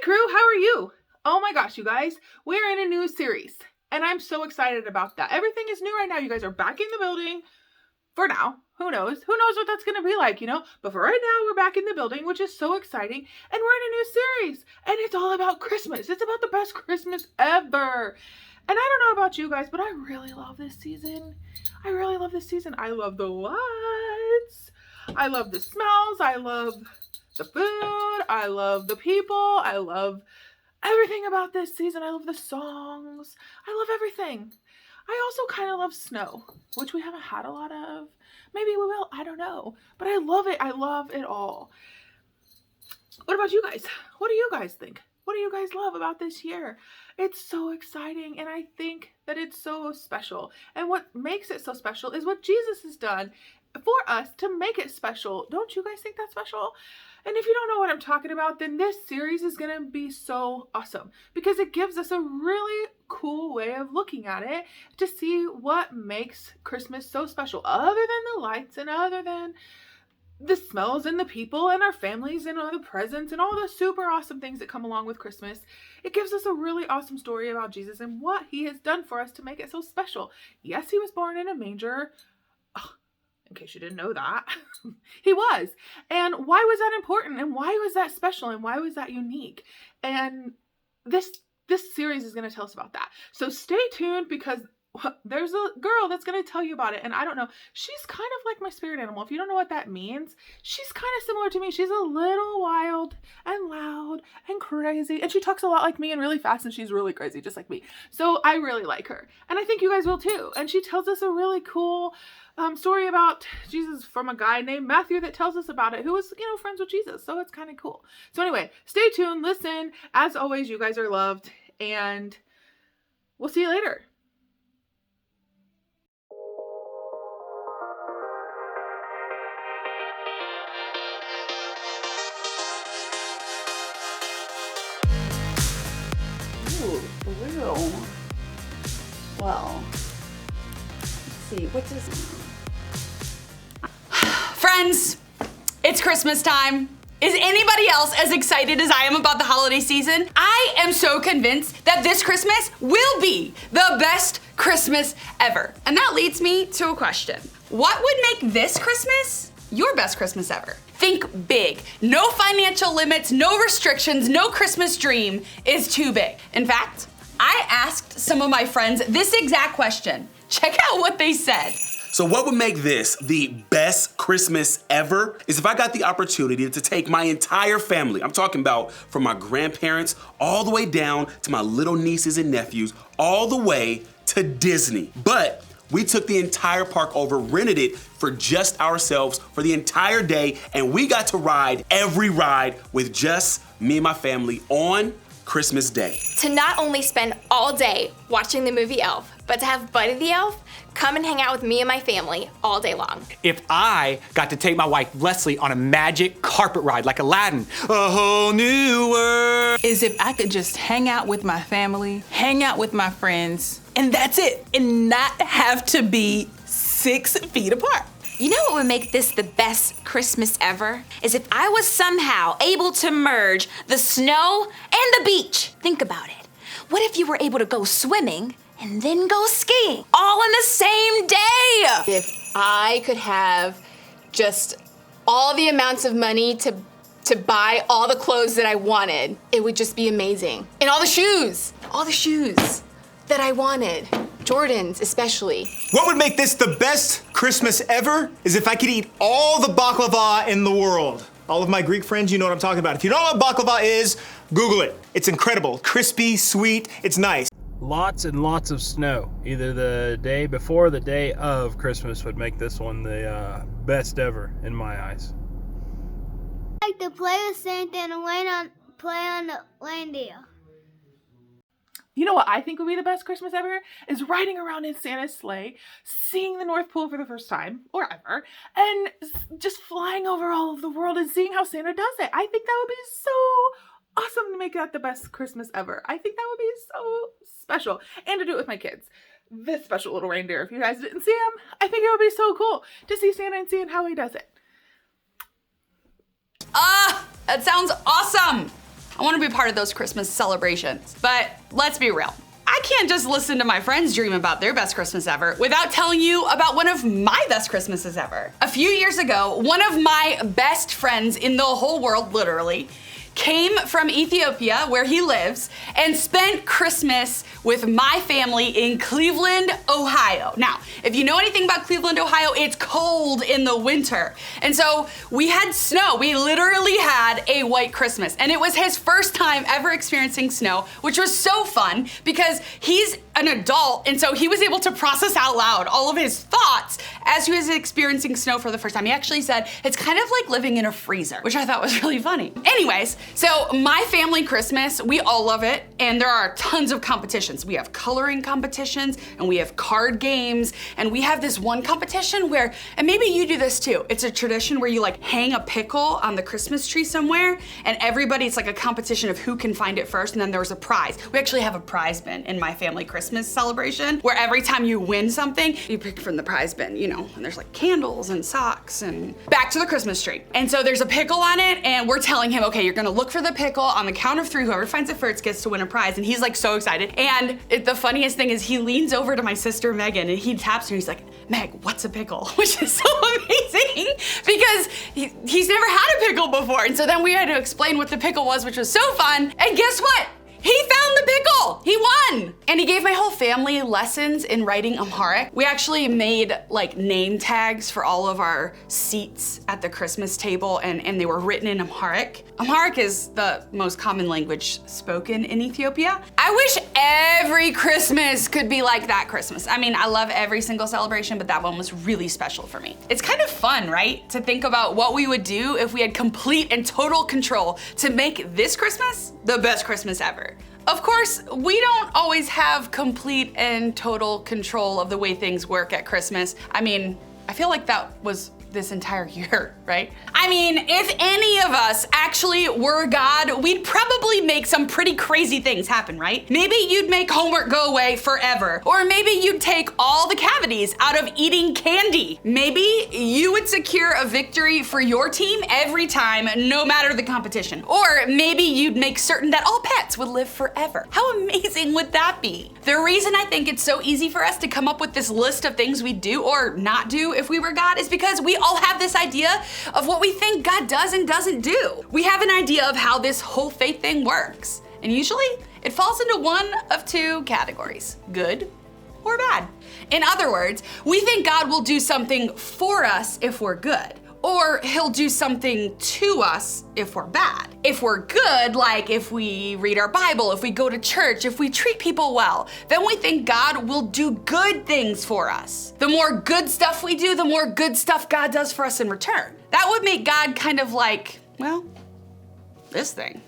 crew, how are you? Oh my gosh, you guys, we're in a new series and I'm so excited about that. Everything is new right now. You guys are back in the building for now. Who knows? Who knows what that's going to be like, But for right now, we're back in the building, which is so exciting. And we're in a new series and it's all about Christmas. It's about the best Christmas ever. And I don't know about you guys, but I really love this season. I love the lights. I love the smells. I love the food. I love the people. I love everything about this season. I love the songs. I love everything. I also kind of love snow, which we haven't had a lot of. Maybe we will. I don't know. But I love it. I love it all. What about you guys? What do you guys think? What do you guys love about this year? It's so exciting, and I think that it's so special. And what makes it so special is what Jesus has done for us to make it special. Don't you guys think that's special? And if you don't know what I'm talking about, then this series is going to be so awesome because it gives us a really cool way of looking at it to see what makes Christmas so special, other than the lights and other than the smells and the people and our families and all the presents and all the super awesome things that come along with Christmas. It gives us a really awesome story about Jesus and what he has done for us to make it so special. Yes, he was born in a manger. In case you didn't know that, he was. And why was that important? And why was that special? And why was that unique? And this series is going to tell us about that. So stay tuned because there's a girl that's going to tell you about it. And I don't know, she's kind of like my spirit animal. If you don't know what that means, she's kind of similar to me. She's a little wild and loud and crazy. And she talks a lot like me and really fast. And she's really crazy, just like me. So I really like her. And I think you guys will too. And she tells us a really cool story about Jesus from a guy named Matthew that tells us about it, who was, friends with Jesus. So it's kind of cool. So anyway, stay tuned, listen. As always, you guys are loved, and we'll see you later. Ooh, blue. Well, let's see, what does... Friends, it's Christmas time. Is anybody else as excited as I am about the holiday season? I am so convinced that this Christmas will be the best Christmas ever. And that leads me to a question. What would make this Christmas your best Christmas ever? Think big. No financial limits, no restrictions, no Christmas dream is too big. In fact, I asked some of my friends this exact question. Check out what they said. So what would make this the best Christmas ever is if I got the opportunity to take my entire family, I'm talking about from my grandparents all the way down to my little nieces and nephews, all the way to Disney. But we took the entire park over, rented it for just ourselves for the entire day, and we got to ride every ride with just me and my family on Christmas Day. To not only spend all day watching the movie Elf, but to have Buddy the Elf come and hang out with me and my family all day long. If I got to take my wife Leslie on a magic carpet ride like Aladdin, a whole new world. Is if I could just hang out with my family, hang out with my friends, and that's it, and not have to be 6 feet apart. You know what would make this the best Christmas ever? Is if I was somehow able to merge the snow and the beach. Think about it. What if you were able to go swimming and then go skiing all in the same day? If I could have just all the amounts of money to buy all the clothes that I wanted, it would just be amazing. And all the shoes that I wanted. Jordans, especially. What would make this the best Christmas ever is if I could eat all the baklava in the world. All of my Greek friends, you know what I'm talking about. If you don't know what baklava is, Google it. It's incredible. Crispy, sweet, it's nice. Lots and lots of snow. Either the day before or the day of Christmas would make this one the best ever in my eyes. I like to play with Santa and play on the reindeer. You know what I think would be the best Christmas ever? Is riding around in Santa's sleigh, seeing the North Pole for the first time, or ever, and just flying over all of the world and seeing how Santa does it. I think that would be so awesome to make that the best Christmas ever. I think that would be so special. And to do it with my kids. This special little reindeer, if you guys didn't see him, I think it would be so cool to see Santa and seeing how he does it. That sounds awesome. I wanna be part of those Christmas celebrations. But let's be real. I can't just listen to my friends dream about their best Christmas ever without telling you about one of my best Christmases ever. A few years ago, one of my best friends in the whole world, literally, came from Ethiopia, where he lives, and spent Christmas with my family in Cleveland, Ohio. Now, if you know anything about Cleveland, Ohio, it's cold in the winter. And so we had snow. We literally had a white Christmas. And it was his first time ever experiencing snow, which was so fun because he's an adult, and so he was able to process out loud all of his thoughts as he was experiencing snow for the first time. He actually said, it's kind of like living in a freezer, which I thought was really funny. Anyways, so my family Christmas, we all love it, and there are tons of competitions. We have coloring competitions, and we have card games, and we have this one competition where, and maybe you do this too, it's a tradition where you like hang a pickle on the Christmas tree somewhere, and it's like a competition of who can find it first, and then there's a prize. We actually have a prize bin in my family Christmas celebration, where every time you win something, you pick from the prize bin, you know, and there's like candles and socks and back to the Christmas tree. And so there's a pickle on it, and we're telling him, okay, you're gonna look for the pickle on the count of 3, whoever finds it first gets to win a prize. And he's like so excited. And the funniest thing is he leans over to my sister Megan and he taps her and he's like, Meg, what's a pickle? Which is so amazing because he's never had a pickle before. And so then we had to explain what the pickle was, which was so fun. And guess what? He found the pickle! He won! And he gave my whole family lessons in writing Amharic. We actually made like name tags for all of our seats at the Christmas table, and they were written in Amharic. Amharic is the most common language spoken in Ethiopia. I wish every Christmas could be like that Christmas. I mean, I love every single celebration, but that one was really special for me. It's kind of fun, right? To think about what we would do if we had complete and total control to make this Christmas the best Christmas ever. Of course, we don't always have complete and total control of the way things work at Christmas. I mean, I feel like that was this entire year, right? I mean, if any of us actually were God, we'd probably make some pretty crazy things happen, right? Maybe you'd make homework go away forever. Or maybe you'd take all the cavities out of eating candy. Maybe you would secure a victory for your team every time, no matter the competition. Or maybe you'd make certain that all pets would live forever. How amazing would that be? The reason I think it's so easy for us to come up with this list of things we'd do or not do if we were God is because we all have this idea of what we think God does and doesn't do. We have an idea of how this whole faith thing works. And usually it falls into one of 2 categories, good or bad. In other words, we think God will do something for us if we're good, or he'll do something to us if we're bad. If we're good, like if we read our Bible, if we go to church, if we treat people well, then we think God will do good things for us. The more good stuff we do, the more good stuff God does for us in return. That would make God kind of like, well, this thing.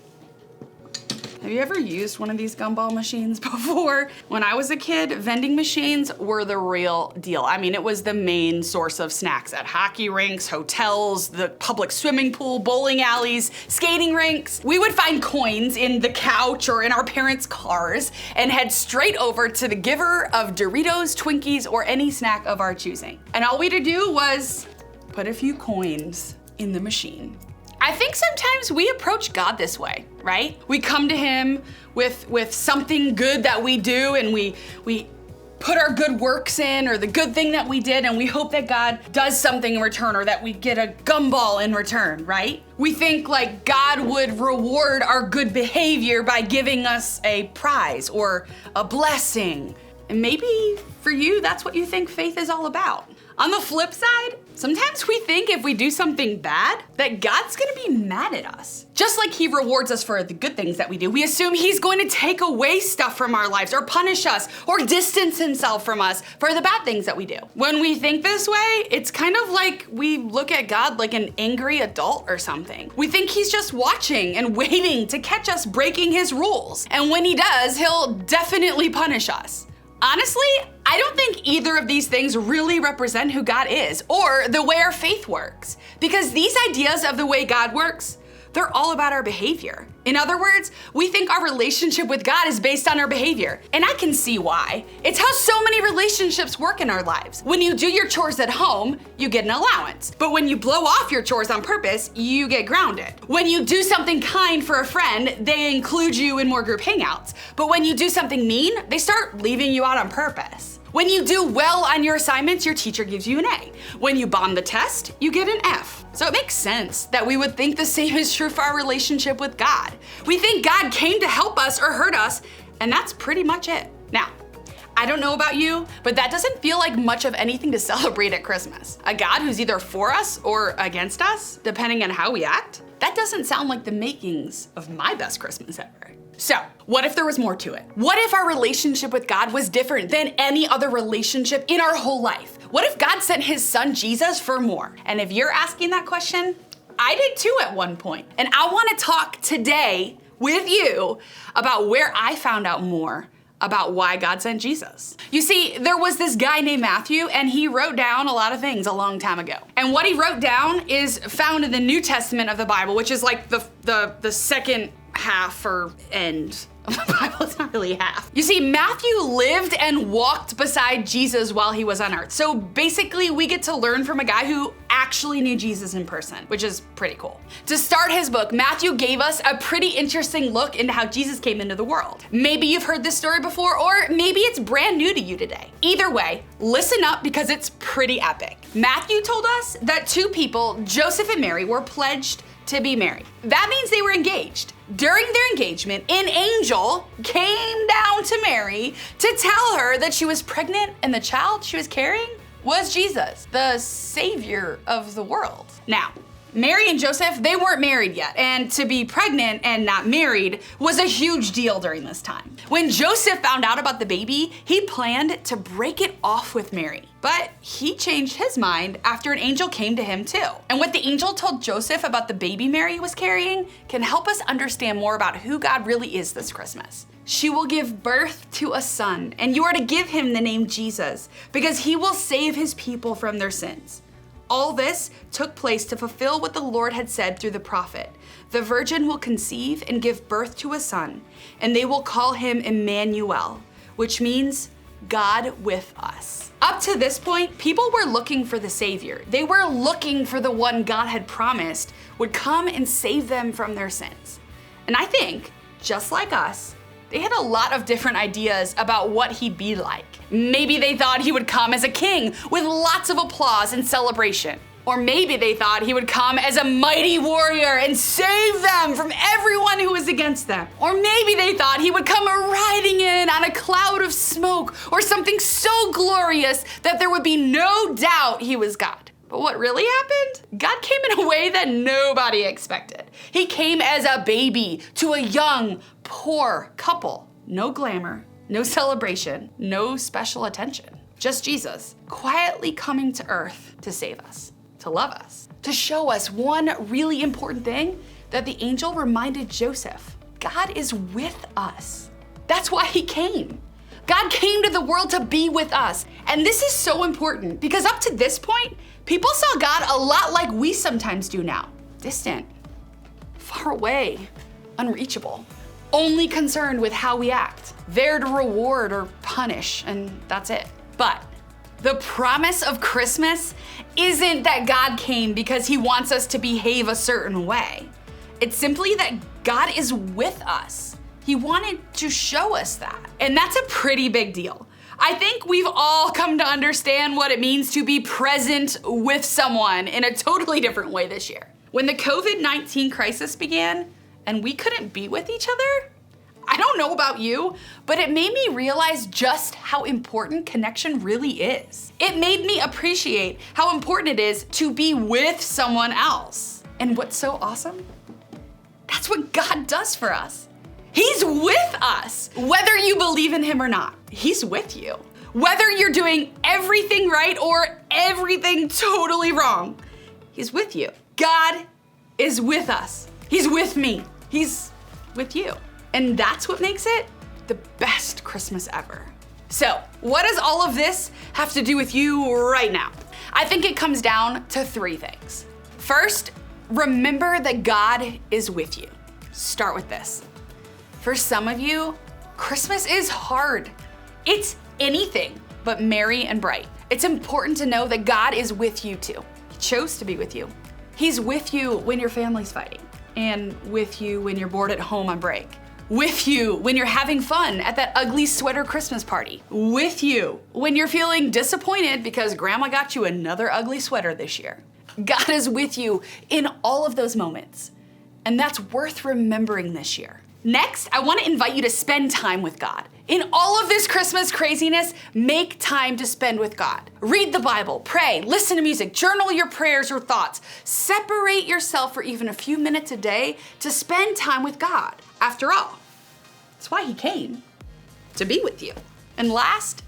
Have you ever used one of these gumball machines before? When I was a kid, vending machines were the real deal. I mean, it was the main source of snacks at hockey rinks, hotels, the public swimming pool, bowling alleys, skating rinks. We would find coins in the couch or in our parents' cars and head straight over to the giver of Doritos, Twinkies, or any snack of our choosing. And all we had to do was put a few coins in the machine. I think sometimes we approach God this way, right? We come to him with something good that we do, and we put our good works in, or the good thing that we did, and we hope that God does something in return, or that we get a gumball in return, right? We think like God would reward our good behavior by giving us a prize or a blessing. And maybe for you, that's what you think faith is all about. On the flip side, sometimes we think if we do something bad, that God's gonna be mad at us. Just like he rewards us for the good things that we do, we assume he's going to take away stuff from our lives, or punish us, or distance himself from us for the bad things that we do. When we think this way, it's kind of like we look at God like an angry adult or something. We think he's just watching and waiting to catch us breaking his rules. And when he does, he'll definitely punish us. Honestly, I don't think either of these things really represent who God is or the way our faith works, because these ideas of the way God works they're all about our behavior. In other words, we think our relationship with God is based on our behavior. And I can see why. It's how so many relationships work in our lives. When you do your chores at home, you get an allowance. But when you blow off your chores on purpose, you get grounded. When you do something kind for a friend, they include you in more group hangouts. But when you do something mean, they start leaving you out on purpose. When you do well on your assignments, your teacher gives you an A. When you bomb the test, you get an F. So it makes sense that we would think the same is true for our relationship with God. We think God came to help us or hurt us, and that's pretty much it. Now, I don't know about you, but that doesn't feel like much of anything to celebrate at Christmas. A God who's either for us or against us, depending on how we act. That doesn't sound like the makings of my best Christmas ever. So, what if there was more to it? What if our relationship with God was different than any other relationship in our whole life? What if God sent his son Jesus for more? And if you're asking that question, I did too at one point. And I wanna talk today with you about where I found out more about why God sent Jesus. You see, there was this guy named Matthew, and he wrote down a lot of things a long time ago. And what he wrote down is found in the New Testament of the Bible, which is like the second half or end of the Bible. It's not really half. You see, Matthew lived and walked beside Jesus while he was on earth. So basically, we get to learn from a guy who actually knew Jesus in person, which is pretty cool. To start his book, Matthew gave us a pretty interesting look into how Jesus came into the world. Maybe you've heard this story before, or maybe it's brand new to you today. Either way, listen up because it's pretty epic. Matthew told us that two people, Joseph and Mary, were pledged to be married. That means they were engaged. During their engagement, an angel came down to Mary to tell her that she was pregnant and the child she was carrying was Jesus, the savior of the world. Now, Mary and Joseph, they weren't married yet, and to be pregnant and not married was a huge deal during this time. When Joseph found out about the baby, he planned to break it off with Mary. But he changed his mind after an angel came to him too. And what the angel told Joseph about the baby Mary was carrying can help us understand more about who God really is this Christmas. She will give birth to a son, and you are to give him the name Jesus, because he will save his people from their sins. All this took place to fulfill what the Lord had said through the prophet. The virgin will conceive and give birth to a son, and they will call him Emmanuel, which means God with us. Up to this point, people were looking for the Savior. They were looking for the one God had promised would come and save them from their sins. And I think, just like us, they had a lot of different ideas about what he'd be like. Maybe they thought he would come as a king with lots of applause and celebration. Or maybe they thought he would come as a mighty warrior and save them from everyone who was against them. Or maybe they thought he would come riding in on a cloud of smoke or something so glorious that there would be no doubt he was God. But what really happened? God came in a way that nobody expected. He came as a baby to a young, poor couple. No glamour, no celebration, no special attention. Just Jesus, quietly coming to earth to save us, to love us, to show us one really important thing that the angel reminded Joseph. God is with us. That's why he came. God came to the world to be with us. And this is so important because up to this point, people saw God a lot like we sometimes do now. Distant, far away, unreachable, only concerned with how we act, there to reward or punish, and that's it. But the promise of Christmas isn't that God came because he wants us to behave a certain way. It's simply that God is with us. He wanted to show us that. And that's a pretty big deal. I think we've all come to understand what it means to be present with someone in a totally different way this year. When the COVID-19 crisis began and we couldn't be with each other, I don't know about you, but it made me realize just how important connection really is. It made me appreciate how important it is to be with someone else. And what's so awesome? That's what God does for us. He's with us. Whether you believe in him or not, he's with you. Whether you're doing everything right or everything totally wrong, he's with you. God is with us. He's with me. He's with you. And that's what makes it the best Christmas ever. So, what does all of this have to do with you right now? I think it comes down to three things. First, remember that God is with you. Start with this. For some of you, Christmas is hard. It's anything but merry and bright. It's important to know that God is with you too. He chose to be with you. He's with you when your family's fighting, and with you when you're bored at home on break. With you when you're having fun at that ugly sweater Christmas party. With you when you're feeling disappointed because grandma got you another ugly sweater this year. God is with you in all of those moments, and that's worth remembering this year. Next, I want to invite you to spend time with God. In all of this Christmas craziness, make time to spend with God. Read the Bible, pray, listen to music, journal your prayers or thoughts. Separate yourself for even a few minutes a day to spend time with God. After all, that's why He came, to be with you. And last,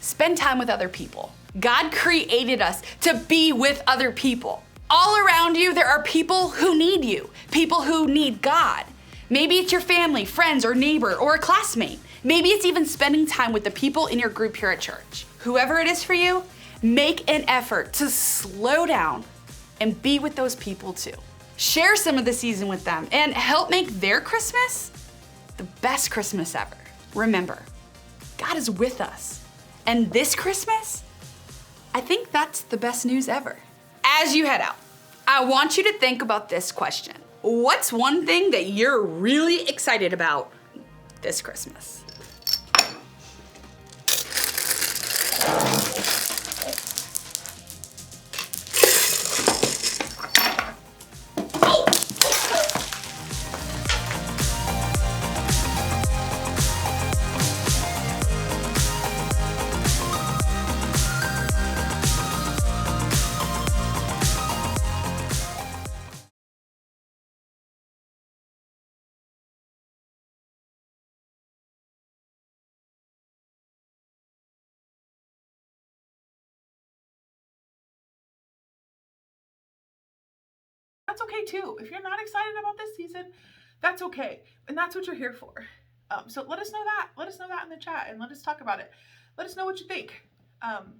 spend time with other people. God created us to be with other people. All around you, there are people who need you, people who need God. Maybe it's your family, friends, or neighbor, or a classmate. Maybe it's even spending time with the people in your group here at church. Whoever it is for you, make an effort to slow down and be with those people too. Share some of the season with them and help make their Christmas the best Christmas ever. Remember, God is with us. And this Christmas, I think that's the best news ever. As you head out, I want you to think about this question. What's one thing that you're really excited about this Christmas? That's okay too. If you're not excited about this season, that's okay. And that's what you're here for. So let us know that. Let us know that in the chat and let us talk about it. Let us know what you think.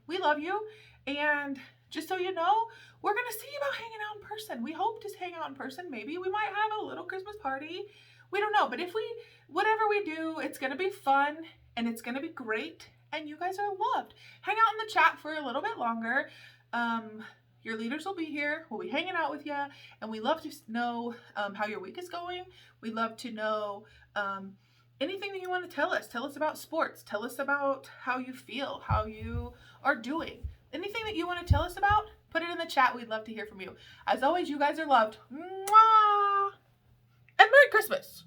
We love you. And just so you know, we're going to see about hanging out in person. We hope to hang out in person. Maybe we might have a little Christmas party. We don't know. But whatever we do, it's going to be fun and it's going to be great. And you guys are loved. Hang out in the chat for a little bit longer. Your leaders will be here. We'll be hanging out with you. And we love to know how your week is going. We love to know anything that you want to tell us. Tell us about sports. Tell us about how you feel, how you are doing. Anything that you want to tell us about, put it in the chat. We'd love to hear from you. As always, you guys are loved. Mwah! And Merry Christmas.